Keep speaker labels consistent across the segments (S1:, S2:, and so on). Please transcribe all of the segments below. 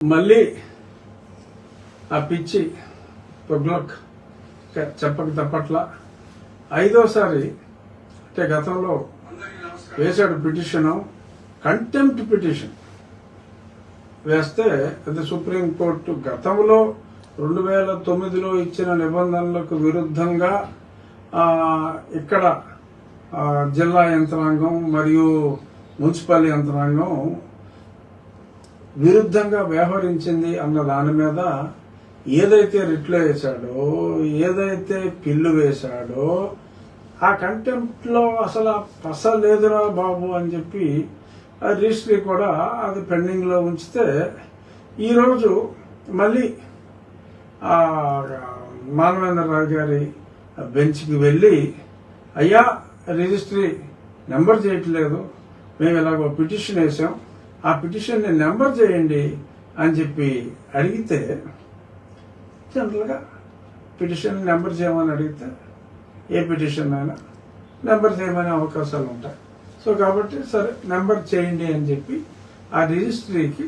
S1: మళ్ళీ ఆ పిచ్చి తుగ్లక్ చెప్పక తప్పట్లా ఐదోసారి అంటే గతంలో వేశాడు పిటిషన్, కంటెంప్ట్ పిటిషన్ వేస్తే అది సుప్రీంకోర్టు గతంలో 2009లో ఇచ్చిన నిబంధనలకు విరుద్ధంగా ఇక్కడ జిల్లా యంత్రాంగం మరియు మున్సిపల్ యంత్రాంగం విరుద్ధంగా వ్యవహరించింది అన్న దాని మీద ఏదైతే రిట్లు వేశాడో, ఏదైతే పిల్లు వేశాడో ఆ కంటెంప్ట్ లో అసలు పస లేదురా బాబు అని చెప్పి రిజిస్ట్రీ కూడా అది పెండింగ్ లో ఉంచితే ఈరోజు మళ్ళీ మానవేంద్రరావు గారి బెంచ్కి వెళ్ళి అయ్యా రిజిస్ట్రీ నెంబర్ చేయట్లేదు, మేము ఇలాగో పిటిషన్ వేసాం, ఆ పిటిషన్ ని నెంబర్ చేయండి అని చెప్పి అడిగితే జనరల్గా పిటిషన్ నెంబర్ చేయమని అడిగితే ఏ పిటిషన్ అయినా నెంబర్ చేయమనే అవకాశాలు ఉంటాయి. సో కాబట్టి సరే నెంబర్ చేయండి అని చెప్పి ఆ రిజిస్ట్రీకి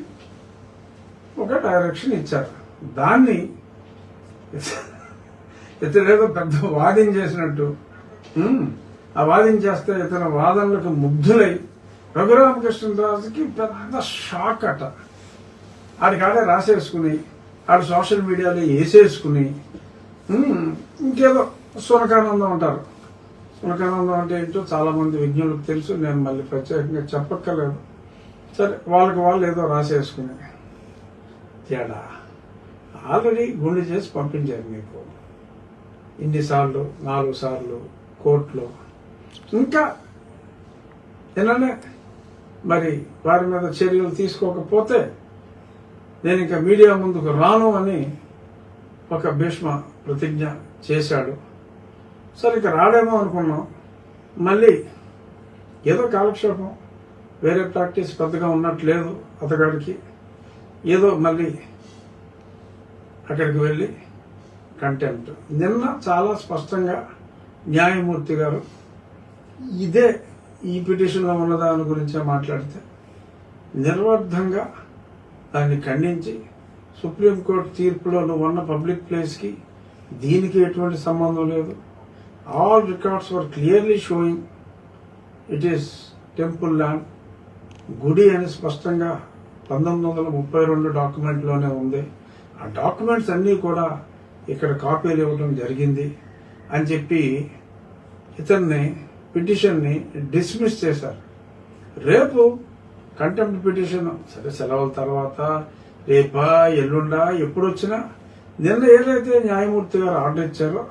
S1: ఒక డైరెక్షన్ ఇచ్చారు. దాన్ని ఇతనేదో పెద్ద వాదించేసినట్టు ఆ వాదించేస్తే ఇతని వాదనలకు ముగ్ధులై రఘురామకృష్ణరాజుకి పెద్ద షాక్ అట. ఆడికాడే రాసేసుకుని ఆడు సోషల్ మీడియాలో వేసేసుకుని ఇంకేదో సునకానందం అంటారు. సునకానందం అంటే ఏంటో చాలా మంది విజ్ఞులకు తెలుసు, నేను మళ్ళీ ప్రత్యేకంగా చెప్పక్కర్లేదు. సరే వాళ్ళకి వాళ్ళు ఏదో రాసేసుకుని తేడా ఆల్రెడీ గుండె చేసి పంపించారు మీకు ఇన్నిసార్లు, 4 సార్లు కోర్టులో. ఇంకా ఏననే మరి వారి మీద చర్యలు తీసుకోకపోతే నేను ఇంకా మీడియా ముందుకు రాను అని ఒక భీష్మ ప్రతిజ్ఞ చేశాడు. సరే ఇక రాడేమో అనుకున్నాం. మళ్ళీ ఏదో కాలక్షేపం, వేరే ప్రాక్టీస్ పెద్దగా ఉన్నట్లేదు అతగాడికి. ఏదో మళ్ళీ అక్కడికి వెళ్ళి కంటెంప్ట్. నిన్న చాలా స్పష్టంగా న్యాయమూర్తి గారు ఇదే ఈ పిటిషన్లో ఉన్న దాని గురించే మాట్లాడితే నిర్వర్థంగా దాన్ని ఖండించి సుప్రీంకోర్టు తీర్పులో నువ్వు ఉన్న పబ్లిక్ ప్లేస్కి దీనికి ఎటువంటి సంబంధం లేదు, all records were clearly showing it is temple land, గుడి అని స్పష్టంగా 1932 డాక్యుమెంట్లోనే ఉంది. ఆ డాక్యుమెంట్స్ అన్నీ కూడా ఇక్కడ కాపీలు ఇవ్వడం జరిగింది అని చెప్పి ఇతన్ని పిటిషన్ని డిస్మిస్ చేశారు. రేపు కంటెంప్ట్ పిటిషన్ సరే సెలవుల తర్వాత రేపా ఎల్లుండా ఎప్పుడు వచ్చినా నిన్న ఏదైతే న్యాయమూర్తి గారు ఆర్డర్ ఇచ్చారో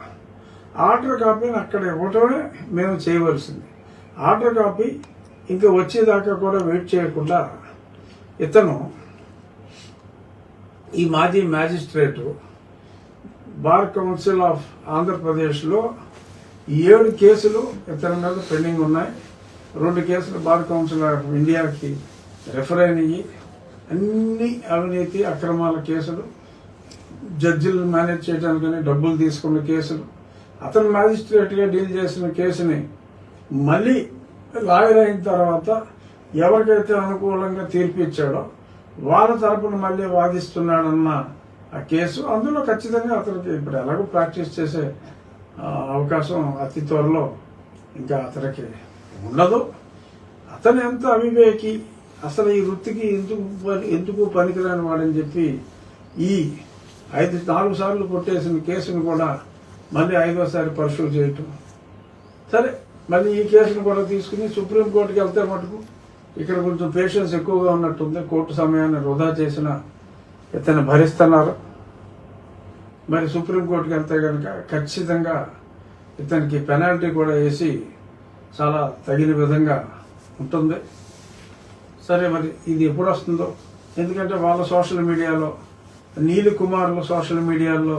S1: ఆర్డర్ కాపీని అక్కడ ఇవ్వటమే మేము చేయవలసింది. ఆర్డర్ కాపీ ఇంకా వచ్చేదాకా కూడా వెయిట్ చేయకుండా ఇతను ఈ మాజీ మ్యాజిస్ట్రేటు బార్ కౌన్సిల్ ఆఫ్ ఆంధ్రప్రదేశ్లో 7 కేసులు ఇతని మీద పెండింగ్ ఉన్నాయి. 2 కేసులు బార్ కౌన్సిల్ ఆఫ్ ఇండియాకి రెఫర్ అయినవి. అన్ని అవినీతి అక్రమాల కేసులు, జడ్జిలు మేనేజ్ చేయడానికని డబ్బులు తీసుకున్న కేసులు. అతను మ్యాజిస్ట్రేట్గా డీల్ చేసిన కేసుని మళ్ళీ లాయర్ అయిన తర్వాత ఎవరికైతే అనుకూలంగా తీర్పు ఇచ్చాడో వాళ్ళ తరపున మళ్ళీ వాదిస్తున్నాడన్న ఆ కేసు. అందులో ఖచ్చితంగా అతనికి ఇప్పుడు ఎలాగో ప్రాక్టీస్ చేసే అవకాశం అతి త్వరలో ఇంకా అతనికి ఉండదు. అతను ఎంత అవివేకి, అసలు ఈ వృత్తికి ఎందుకు పనికిరాని వాడని చెప్పి ఈ 4 సార్లు కొట్టేసిన కేసును కూడా మళ్ళీ 5వసారి పర్సూ చేయటం. సరే మళ్ళీ ఈ కేసును కూడా తీసుకుని సుప్రీంకోర్టుకి వెళ్తే మటుకు ఇక్కడ కొంచెం పేషెన్స్ ఎక్కువగా ఉన్నట్టుంది. కోర్టు సమయాన్ని వృధా చేసిన ఇతను భరిస్తున్నారు. మరి సుప్రీంకోర్టుకి వెళ్తే కనుక ఖచ్చితంగా ఇతనికి పెనాల్టీ కూడా వేసి చాలా తగిన విధంగా ఉంటుంది. సరే మరి ఇది ఎప్పుడు వస్తుందో, ఎందుకంటే వాళ్ళ సోషల్ మీడియాలో నీలి కుమార్ల సోషల్ మీడియాలో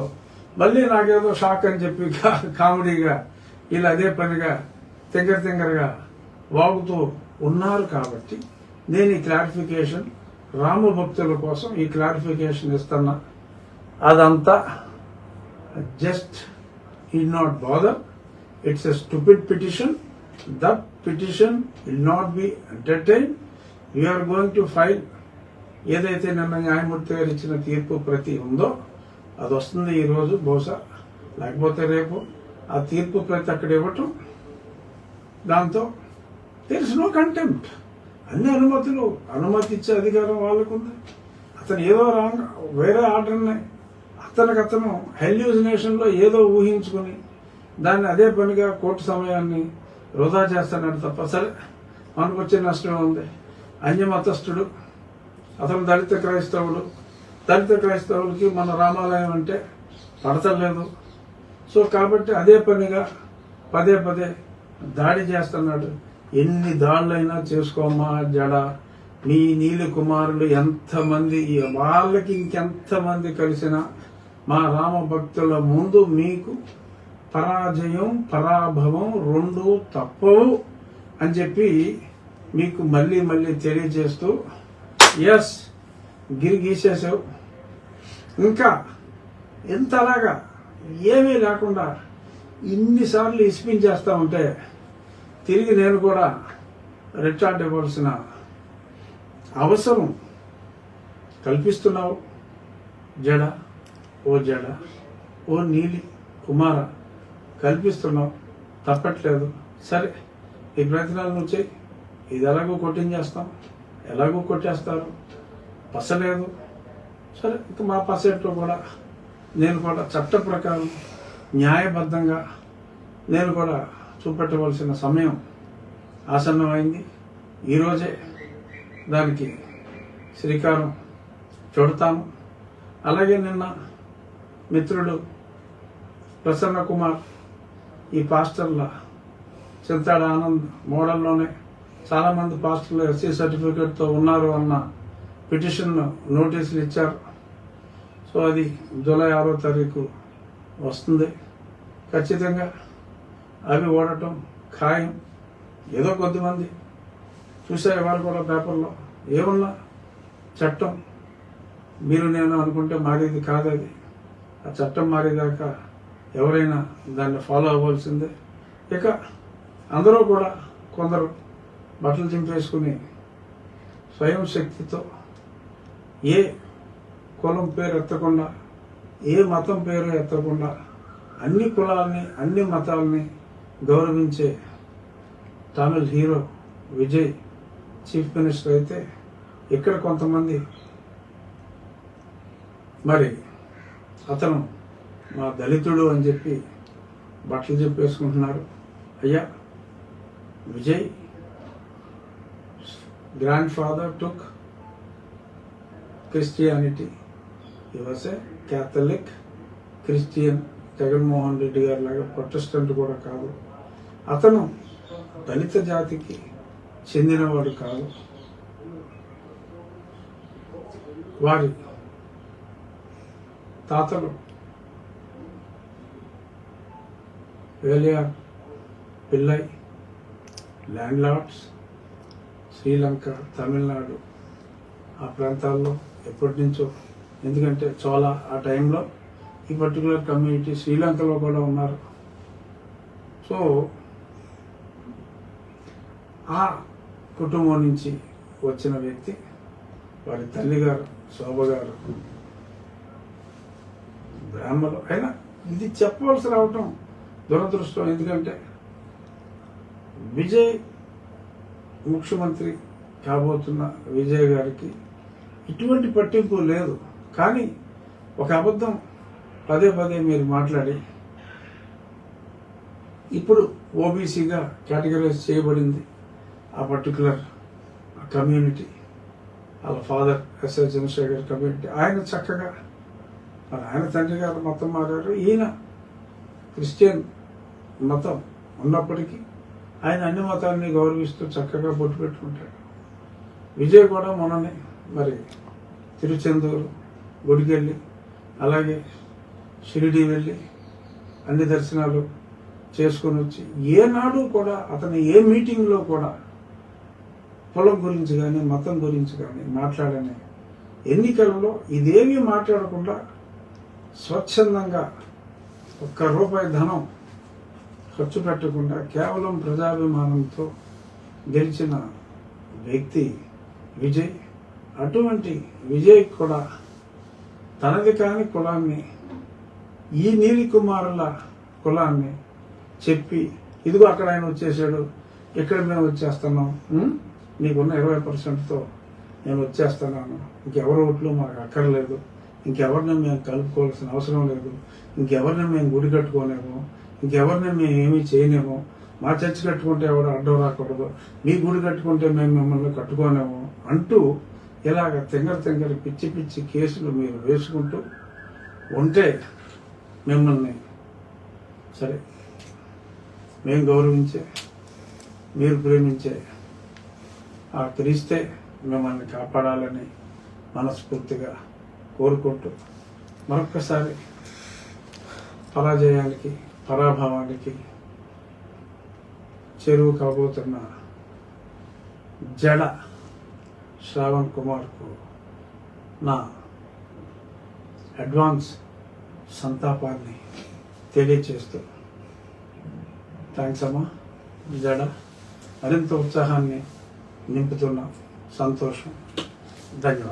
S1: మళ్ళీ నాకేదో షాక్ అని చెప్పి కామెడీగా వీళ్ళు అదే పనిగా తింగరగా వాగుతూ ఉన్నారు. కాబట్టి నేను ఈ క్లారిఫికేషన్ రామభక్తుల కోసం ఈ క్లారిఫికేషన్ ఇస్తున్నా. అదంతా just did not bother. It's a stupid petition. That petition will not be entertained. We are going to file ఏదైతే నిన్న న్యాయమూర్తి గారు ఇచ్చిన తీర్పు ప్రతి ఉందో అది వస్తుంది ఈరోజు బహుశా, లేకపోతే రేపు. ఆ తీర్పు ప్రతి అక్కడ ఇవ్వటం, దాంతో దేర్ ఇస్ నో కంటెంప్ట్. అన్ని అనుమతులు, అనుమతి ఇచ్చే అధికారం వాళ్ళకుంది. అతను ఏదో రాంగ్ వేరే ఆర్డర్ని అతను హెల్యూజినేషన్లో ఏదో ఊహించుకుని దాన్ని అదే పనిగా కోర్టు సమయాన్ని వృధా చేస్తున్నాడు తప్ప, సరే మనకు వచ్చే నష్టం ఉంది. అన్యమతస్థుడు, అతను దళిత క్రైస్తవులకి మన రామాలయం అంటే పడతలేదు. సో కాబట్టి అదే పనిగా పదే దాడి చేస్తున్నాడు. ఎన్ని దాడులైనా చేసుకోమా జడ, మీ నీలి కుమారులు ఎంతమంది, వాళ్ళకి ఇంకెంతమంది కలిసినా మా రామ భక్తుల ముందు మీకు పరాజయం పరాభవం రెండు తప్పవు అని చెప్పి మీకు మళ్ళీ తెలియజేస్తూ, ఎస్ గిరి గీసేసావు, ఇంకా ఎంతలాగా ఏమీ లేకుండా ఇన్నిసార్లు ఇసిపించేస్తా ఉంటే తిరిగి నేను కూడా రిటార్ట్ ఇవ్వాల్సిన అవసరం కల్పిస్తున్నావు. జడ ఓ నీలి కుమార కల్పిస్తున్నావు, తప్పట్లేదు. సరే ఈ ప్రయత్నాలు నువ్వు చెయ్యి. ఇది ఎలాగో కొట్టించేస్తాం, ఎలాగో కొట్టేస్తారు, పసలేదు. సరే ఇక మా పసేట్లో కూడా నేను కూడా చట్ట ప్రకారం న్యాయబద్ధంగా నేను కూడా చూపెట్టవలసిన సమయం ఆసన్నమైంది. ఈరోజే దానికి శ్రీకారం చుడతాము. అలాగే నిన్న మిత్రుడు ప్రసన్న కుమార్, ఈ పాస్టర్ల చింతాడ ఆనంద్ మోడల్లోనే చాలామంది పాస్టర్లు ఎస్సీ సర్టిఫికేట్తో ఉన్నారు అన్న పిటిషన్ నోటీసులు ఇచ్చారు. సో అది జూలై 6వ తారీఖు వస్తుంది. ఖచ్చితంగా అవి ఓడటం ఖాయం. ఏదో కొద్దిమంది చూసే వాళ్ళు కూడా పేపర్లో ఏమన్నా చట్టం మీరు నేను అనుకుంటే మారేది కాదు. అది ఆ చట్టం మారేదాకా ఎవరైనా దాన్ని ఫాలో అవ్వాల్సిందే. ఇక అందరూ కూడా కొందరు బట్టలు చింపేసుకుని స్వయం శక్తితో ఏ కులం పేరు ఎత్తకుండా, ఏ మతం పేరు ఎత్తకుండా అన్ని కులాలని అన్ని మతాలని గౌరవించే తమిళ హీరో విజయ్ చీఫ్ మినిస్టర్ అయితే, ఇక్కడ కొంతమంది మరి అతను మా దళితుడు అని చెప్పి బట్టలు చెప్పేసుకుంటున్నారు. అయ్యా, Vijay grand father took Christianity. He was a Catholic Christian. Jaganmohan Reddy గారి లాగా ప్రొటెస్టెంట్ కూడా కాదు. అతను దళిత జాతికి చెందినవాడు కాదు. వారి తాతలు వేలియార్ పిల్లై ల్యాండ్ లార్డ్స్, శ్రీలంక, తమిళనాడు ఆ ప్రాంతాల్లో ఎప్పటి నుంచో, ఎందుకంటే చోళ ఆ టైంలో ఈ పర్టికులర్ కమ్యూనిటీ శ్రీలంకలో కూడా ఉన్నారు. సో ఆ కుటుంబం నుంచి వచ్చిన వ్యక్తి, వారి తల్లిగారు శోభ గారు బ్రాహ్మణులు. అయినా ఇది చెప్పవలసి రావటం దురదృష్టం. ఎందుకంటే విజయ్ ముఖ్యమంత్రి కాబోతున్న విజయ్ గారికి ఇటువంటి పట్టింపు లేదు. కానీ ఒక అబద్ధం పదే మీరు మాట్లాడి ఇప్పుడు ఓబీసీగా కేటగరైజ్ చేయబడింది ఆ పర్టికులర్ కమ్యూనిటీ. వాళ్ళ ఫాదర్ ఎస్ఐ చంద్రశేఖర్ కమ్యూనిటీ. ఆయన చక్కగా మరి ఆయన తండ్రి గారు మతం మారారు, ఈయన క్రిస్టియన్ మతం ఉన్నప్పటికీ ఆయన అన్ని మతాన్ని గౌరవిస్తూ చక్కగా బొట్టు పెట్టుకుంటాడు. విజయ్ కూడా మొన్ననే మరి తిరుచెందూరు గుడికి వెళ్ళి, అలాగే షిరిడి వెళ్ళి అన్ని దర్శనాలు చేసుకొని వచ్చి, ఏనాడు కూడా అతను ఏ మీటింగ్లో కూడా కులం గురించి కానీ మతం గురించి కానీ మాట్లాడని, ఎన్నికలలో ఇదేమీ మాట్లాడకుండా స్వచ్ఛందంగా ₹1 ధనం ఖర్చు పెట్టకుండా కేవలం ప్రజాభిమానంతో గెలిచిన వ్యక్తి విజయ్. అటువంటి విజయ్ కూడా తనది కాని కులాన్ని, ఈ నీలి కుమారుల కులాన్ని చెప్పి, ఇదిగో అక్కడ ఆయన వచ్చేసాడు, ఇక్కడ మేము వచ్చేస్తున్నాం, నీకున్న 20%తో నేను వచ్చేస్తున్నాను, ఇంకెవరి ఓట్లు మాకు అక్కర్లేదు, ఇంకెవరిని మేము కలుపుకోవాల్సిన అవసరం లేదు, ఇంకెవరిని మేము గుడి కట్టుకోలేము, ఇంకెవరిని మేము ఏమీ చేయలేము, మా చర్చి కట్టుకుంటే ఎవరు అడ్డం రాకూడదు, మీ గుడి కట్టుకుంటే మేము మిమ్మల్ని కట్టుకోలేము అంటూ ఇలాగ తెంగర పిచ్చి పిచ్చి కేసులు మీరు వేసుకుంటూ ఉంటే మిమ్మల్ని సరే మేము గౌరవించే, మీరు ప్రేమించే ఆ క్రీస్తే మిమ్మల్ని కాపాడాలని మనస్ఫూర్తిగా కోరుకుంటూ మరొక్కసారి పరాజయానికి, పరాభవానికి చెరువు కాబోతున్న జడ శ్రావణ్ కుమార్కు నా అడ్వాన్స్ సంతాపాన్ని తెలియచేస్తూ థ్యాంక్స్ అమ్మా. జడ మరింత ఉత్సాహాన్ని నింపుతున్న సంతోషం. ధన్యవాదాలు.